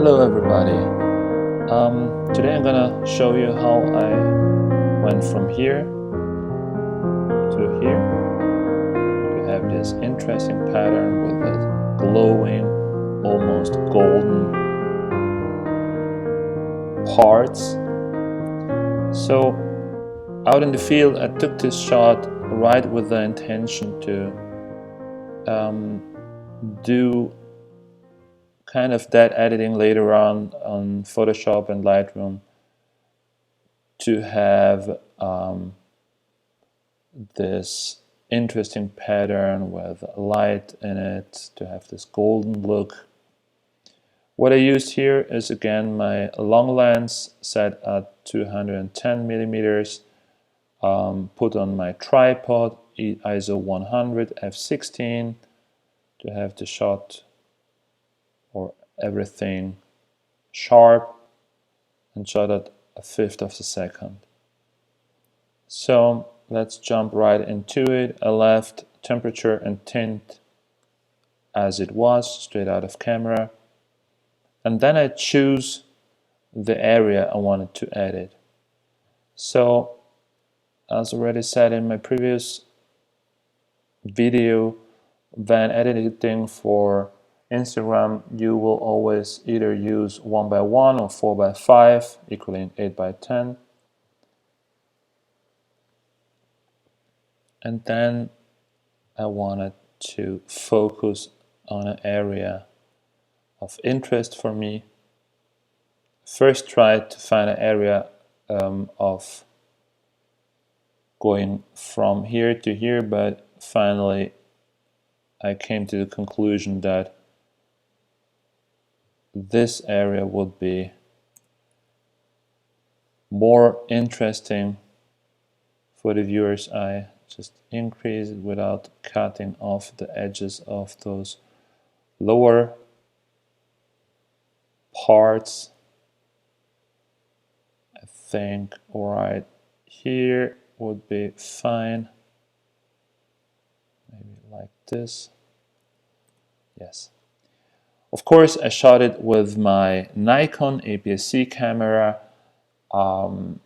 Hello everybody. Today I'm gonna show you how I went from here to here to have this interesting pattern with a glowing, almost golden parts. So out in the field I took this shot right with the intention to do kind of that editing later on Photoshop and Lightroom to have this interesting pattern with light in it, to have this golden look. What I used here is again my long lens set at 210 millimeters, put on my tripod ISO 100 f16 to have the shot or everything sharp, and shot at a fifth of a second. So let's jump right into it. I left temperature and tint as it was, straight out of camera, and then I choose the area I wanted to edit. So as already said in my previous video, when editing for Instagram, you will always either use 1:1 or 4:5, equaling 8:10. And then I wanted to focus on an area of interest for me. First tried to find an area of going from here to here, but finally I came to the conclusion that this area would be more interesting for the viewer's eye. Just increase it without cutting off the edges of those lower parts. I think right here would be fine. Maybe like this. Yes. Of course, I shot it with my Nikon APS-C camera, and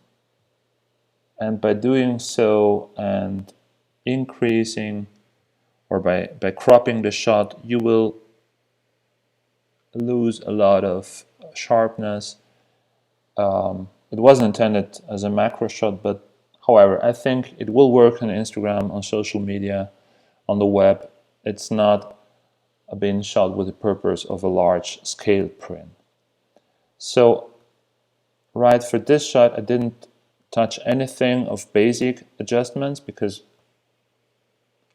by doing so and increasing, or by cropping the shot, you will lose a lot of sharpness. It wasn't intended as a macro shot, but however, I think it will work on Instagram, on social media, on the web. It's not being shot with the purpose of a large scale print. So right for this shot I didn't touch anything of basic adjustments because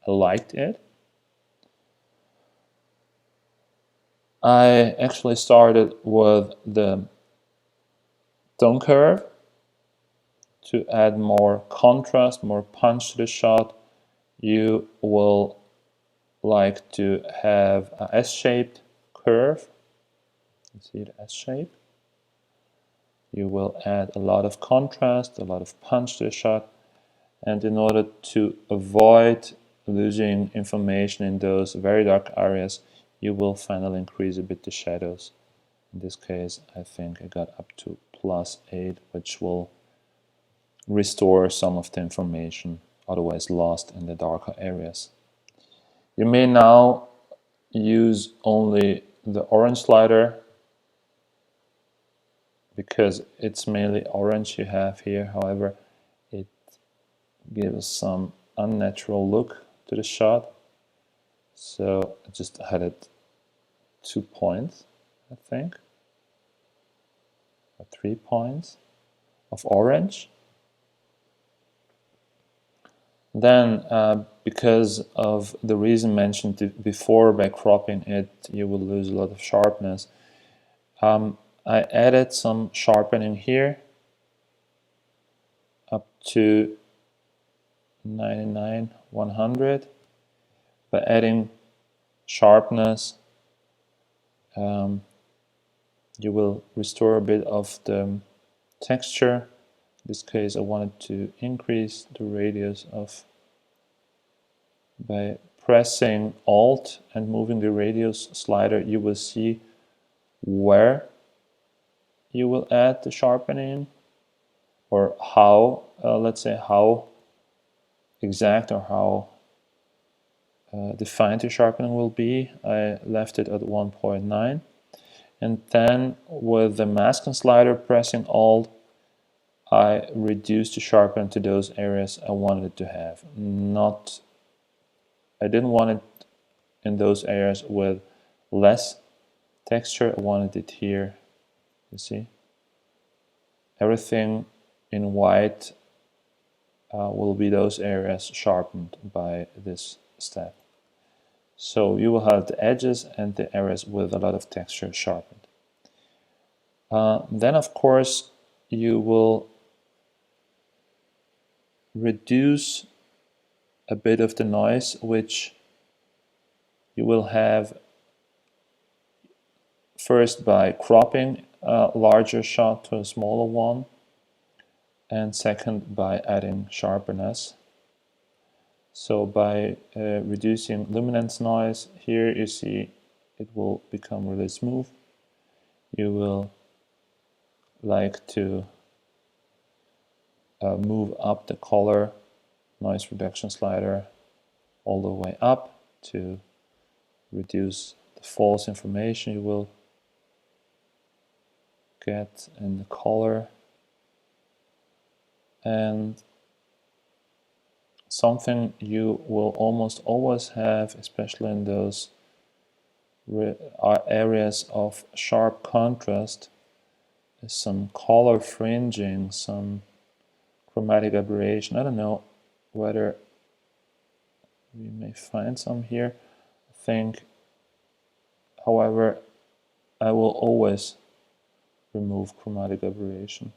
I liked it. I actually started with the tone curve to add more contrast, more punch to the shot. You will like to have a S-shaped curve. You see the S-shape? You will add a lot of contrast, a lot of punch to the shot, and in order to avoid losing information in those very dark areas, you will finally increase a bit the shadows. In this case, I think I got up to +8, which will restore some of the information otherwise lost in the darker areas. You may now use only the orange slider because it's mainly orange you have here. However, it gives some unnatural look to the shot. So I just added 2 points, I think, or 3 points of orange. Then, because of the reason mentioned before, by cropping it, you will lose a lot of sharpness. I added some sharpening here up to 99, 100. By adding sharpness, you will restore a bit of the texture. In this case, I wanted to increase the radius of, by pressing Alt and moving the radius slider, you will see where you will add the sharpening, or how, let's say how exact or how defined the sharpening will be. I left it at 1.9, and then with the masking slider, pressing Alt, I reduced the sharpening to those areas I wanted it to have. I didn't want it in those areas with less texture. I wanted it here, you see. Everything in white will be those areas sharpened by this step. So you will have the edges and the areas with a lot of texture sharpened. Then of course you will reduce a bit of the noise which you will have first by cropping a larger shot to a smaller one, and second by adding sharpness. So by reducing luminance noise, here you see it will become really smooth. You will like to move up the color noise reduction slider all the way up to reduce the false information you will get in the color. And something you will almost always have, especially in those areas of sharp contrast, is some color fringing, some chromatic aberration. I don't know whether we may find some here. I think, however, I will always remove chromatic aberration.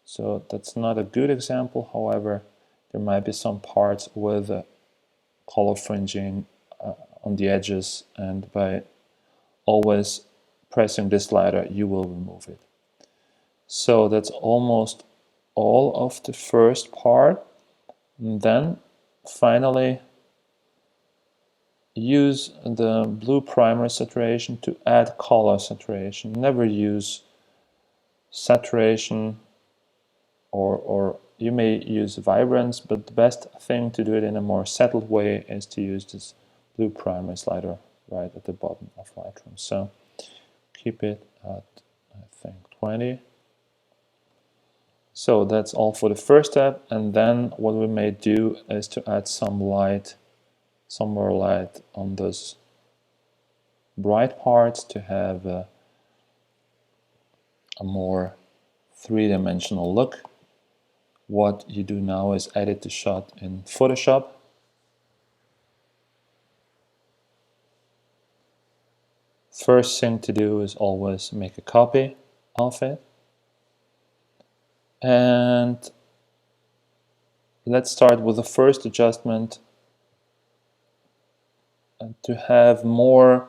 So that's not a good example. However, there might be some parts with color fringing on the edges, and by always pressing this slider you will remove it. So that's almost all of the first part. And then finally use the blue primer saturation to add color saturation. Never use saturation, or you may use vibrance, but the best thing to do it in a more settled way is to use this blue primer slider right at the bottom of Lightroom. So keep it at, I think, 20. So that's all for the first step, and then what we may do is to add some light, some more light on those bright parts to have a more three-dimensional look. What you do now is edit the shot in Photoshop. First thing to do is always make a copy of it. And let's start with the first adjustment. And to have more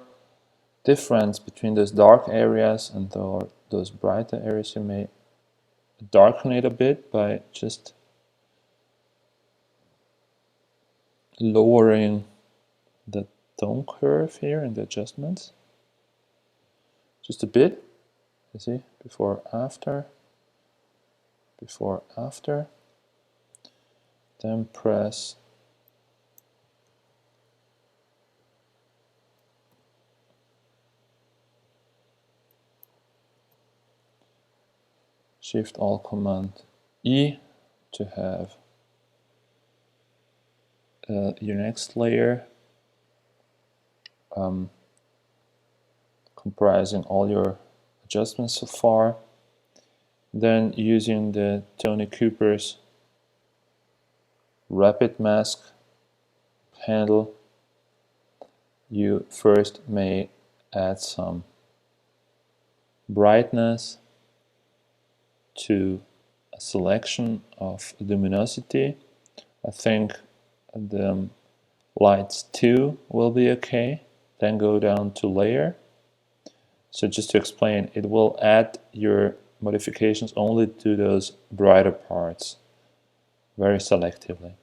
difference between those dark areas and those brighter areas, you may darken it a bit by just lowering the tone curve here in the adjustments. Just a bit, you see, before, after, then press Shift Alt Command E to have your next layer comprising all your adjustments so far. Then using the Tony Cooper's Rapid Mask handle, you first may add some brightness to a selection of luminosity. I think the lights 2 will be okay. Then go down to layer. So just to explain, it will add your modifications only to those brighter parts, very selectively.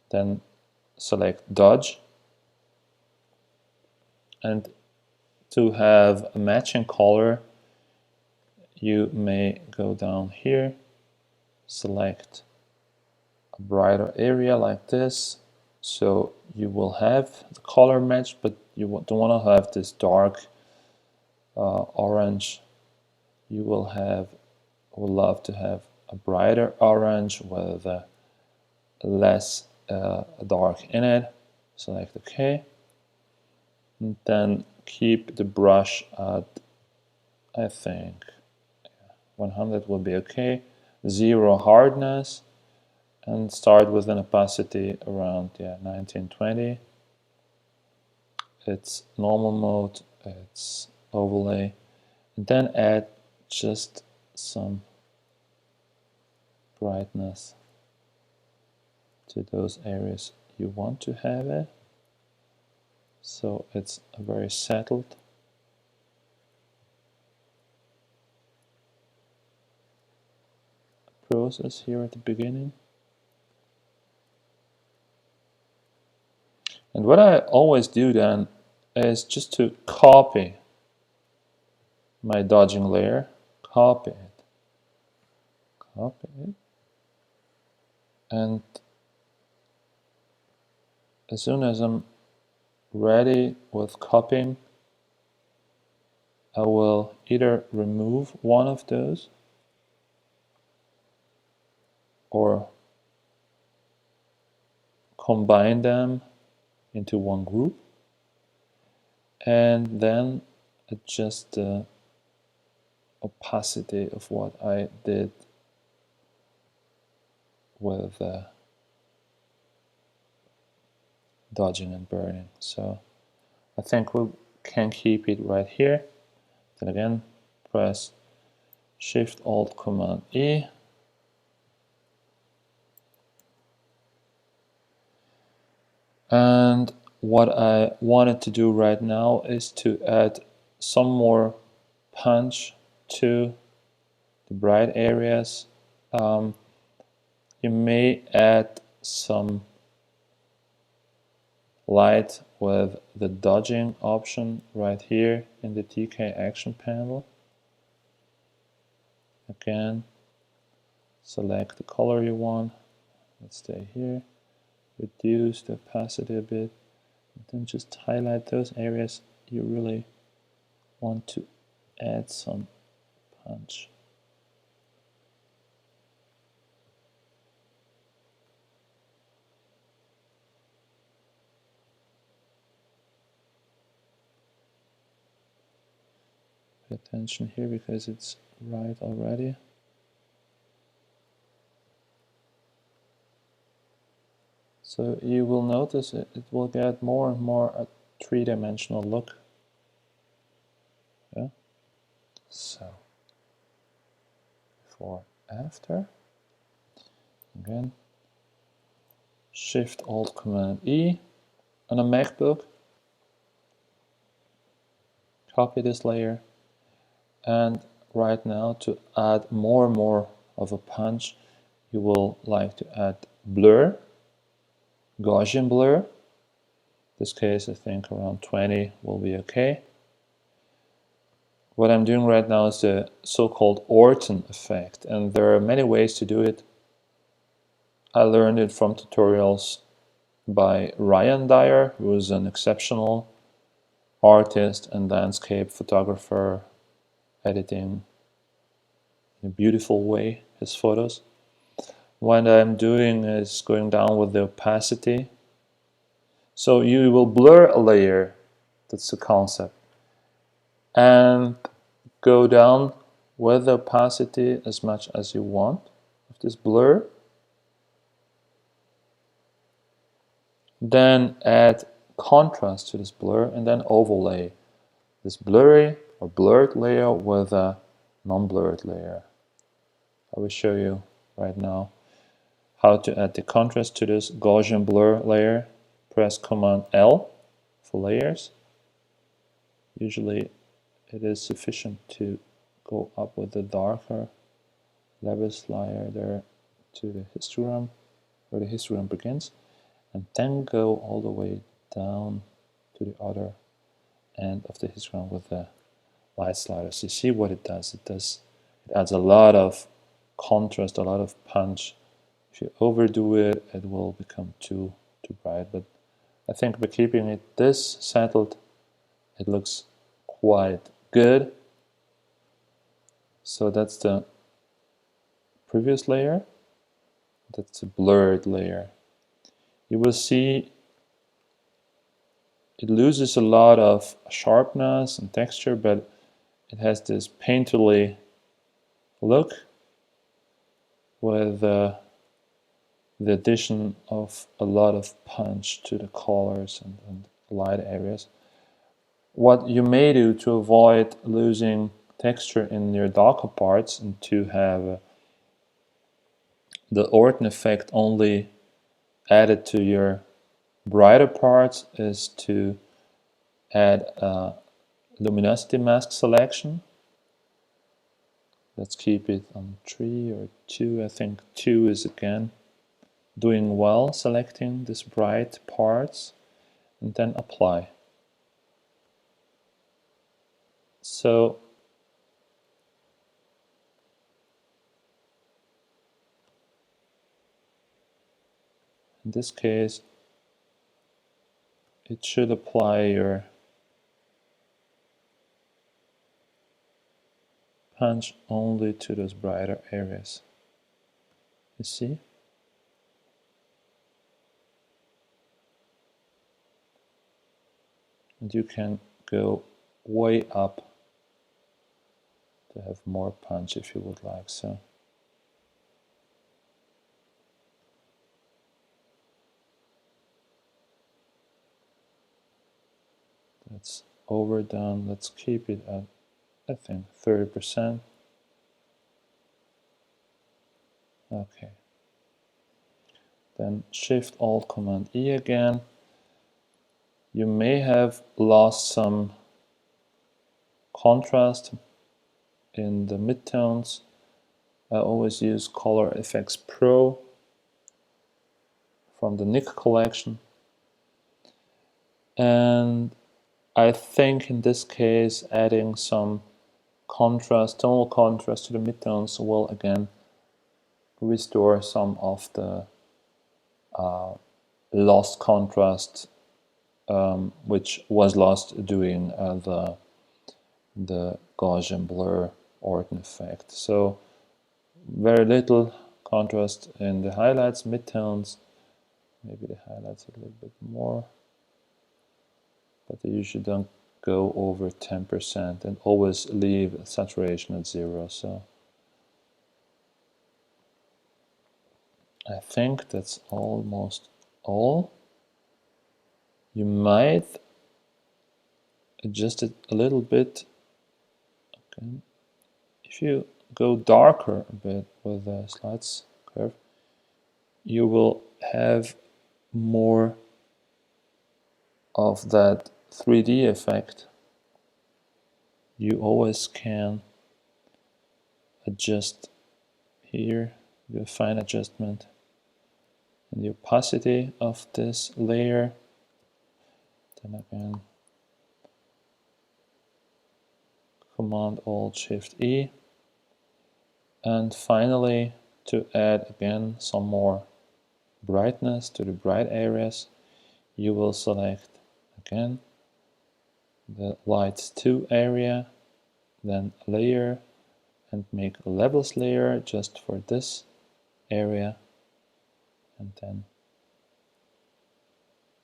Then select dodge, and to have a matching color you may go down here, select a brighter area like this, so you will have the color match, but you don't want to have this dark orange. You will love to have a brighter orange with less dark in it. Select OK, and then keep the brush at, I think 100 will be okay, 0 hardness, and start with an opacity around 1920. It's normal mode, it's overlay, and then add just some brightness to those areas you want to have it, so it's a very settled process here at the beginning. And what I always do then is just to copy my dodging layer, copy it, and as soon as I'm ready with copying, I will either remove one of those or combine them into one group, and then adjust the opacity of what I did with dodging and burning. So I think we can keep it right here. Then again, press Shift Alt Command E. And what I wanted to do right now is to add some more punch to the bright areas. You may add some light with the dodging option right here in the TK action panel. Again, select the color you want. Let's stay here. Reduce the opacity a bit. And then just highlight those areas you really want to add some punch. Pay attention here because it's right already. So you will notice it will get more and more a three-dimensional look. Yeah. So before, after. Again, Shift Alt Command E on a MacBook. Copy this layer, and right now to add more and more of a punch, you will like to add blur, Gaussian blur. In this case, I think around 20 will be okay. What I'm doing right now is the so-called Orton effect, and there are many ways to do it. I learned it from tutorials by Ryan Dyer, who is an exceptional artist and landscape photographer, editing in a beautiful way his photos. What I'm doing is going down with the opacity. So you will blur a layer, that's the concept, and go down with the opacity as much as you want of this blur. Then add contrast to this blur and then overlay this blurry or blurred layer with a non-blurred layer. I will show you right now how to add the contrast to this Gaussian blur layer. Press Command L for layers. Usually it is sufficient to go up with the darker Levis layer there to the histogram, where the histogram begins, and then go all the way down to the other end of the histogram with the light sliders. You see what it does? It does It adds a lot of contrast, a lot of punch. If you overdo it, it will become too bright. But I think by keeping it this settled, it looks quite good. So that's the previous layer. That's a blurred layer. You will see it loses a lot of sharpness and texture, but it has this painterly look with the addition of a lot of punch to the colors and light areas. What you may do to avoid losing texture in your darker parts and to have the Orton effect only added to your brighter parts is to add a luminosity mask selection. Let's keep it on 3 or 2. I think 2 is again doing well, selecting these bright parts, and then apply. So in this case, it should apply your punch only to those brighter areas. You see? And you can go way up to have more punch if you would like so. That's overdone. Let's keep it at, I think, 30%. Okay. Then Shift-Alt-Command-E again. You may have lost some contrast in the midtones. I always use Color Effects Pro from the Nik collection. And I think in this case adding some contrast, tonal contrast to the midtones will again restore some of the lost contrast which was lost during the Gaussian blur Orton effect. So very little contrast in the highlights, midtones, maybe the highlights a little bit more, but they usually don't go over 10% and always leave saturation at 0. So I think that's almost all. You might adjust it a little bit. Okay. If you go darker a bit with the slides curve, you will have more of that 3D effect. You always can adjust here, do a fine adjustment, and the opacity of this layer. Then again, Command-Alt-Shift-E. And finally, to add again some more brightness to the bright areas, you will select again the Lights 2 area, then Layer, and make a Levels layer just for this area, and then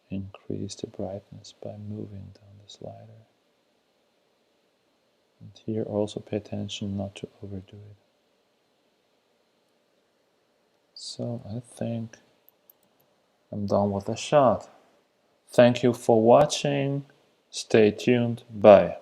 increase the brightness by moving down the slider. And here also pay attention not to overdo it. So I think I'm done with the shot. Thank you for watching. Stay tuned. Bye.